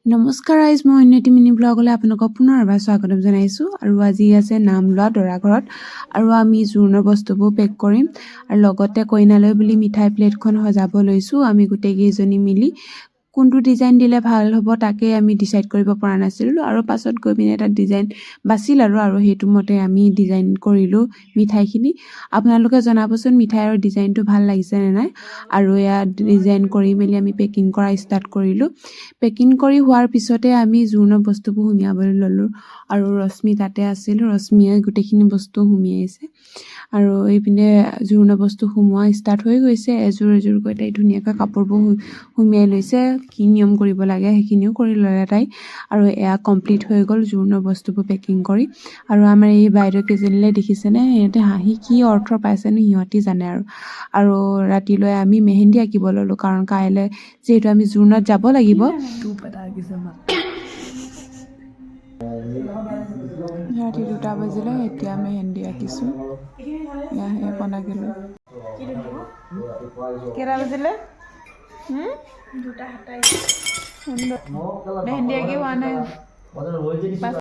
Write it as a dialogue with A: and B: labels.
A: নমস্কাৰ ৰাইজ, মই উন্নতি মিনি ব্লগলৈ আপোনালোকক পুনৰ এবাৰ স্বাগতম জনাইছোঁ। আৰু আজি আছে নাম লোৱা দৰা ঘৰত, আৰু আমি জোৰোণৰ বস্তুবোৰ পেক কৰিম আৰু লগতে কইনালৈ বুলি মিঠাই প্লেটখন সজাব লৈছোঁ। আমি গোটেইকেইজনী মিলি কোনটো ডিজাইন দিলে ভাল হ'ব তাকে আমি ডিচাইড কৰিব পৰা নাছিলোঁ, আৰু পাছত গৈ পিনে এটা ডিজাইন বাচিল আৰু সেইটো মতে আমি ডিজাইন কৰিলোঁ মিঠাইখিনি। আপোনালোকে জনাবচোন মিঠাইৰ ডিজাইনটো ভাল লাগিছে নে নাই। আৰু এয়া ডিজাইন কৰি মেলি আমি পেকিং কৰা ষ্টাৰ্ট কৰিলোঁ। পেকিং কৰি হোৱাৰ পিছতে আমি জোৰোণৰ বস্তুবোৰ সুমিয়াবলৈ ল'লোঁ, আৰু ৰশ্মি তাতে আছিল। ৰশ্মিয়ে গোটেইখিনি বস্তু সুমিয়াইছে, আৰু এইপিনে জোৰোণৰ বস্তু সুমোৱা ষ্টাৰ্ট হৈ গৈছে। এযোৰ এযোৰকৈ তাই ধুনীয়াকৈ কাপোৰবোৰ সুমিয়াই লৈছে। কি নিয়ম কৰিব লাগে সেইখিনিও কৰি ল'লে তাই। আৰু এয়া কমপ্লিট হৈ গ'ল জোৰোণৰ বস্তুবোৰ পেকিং কৰি। আৰু আমাৰ এই বাইদেউ কেইজনীলৈ দেখিছেনে, সিহঁতে হাঁহি কি অৰ্থ পাইছেনো সিহঁতি জানে। আৰু ৰাতিলৈ আমি মেহেন্দি আঁকিব ল'লোঁ, কাৰণ কাইলৈ যিহেতু আমি জোৰোণত যাব লাগিব। ৰাতি 2টা বাজিলে, এতিয়া মেহেন্দি আঁকিছোঁ। এখন আঁকিলোঁ। কেইটা বাজিলে? 2:27। মেহেন্দি আঁকি হোৱা নাই।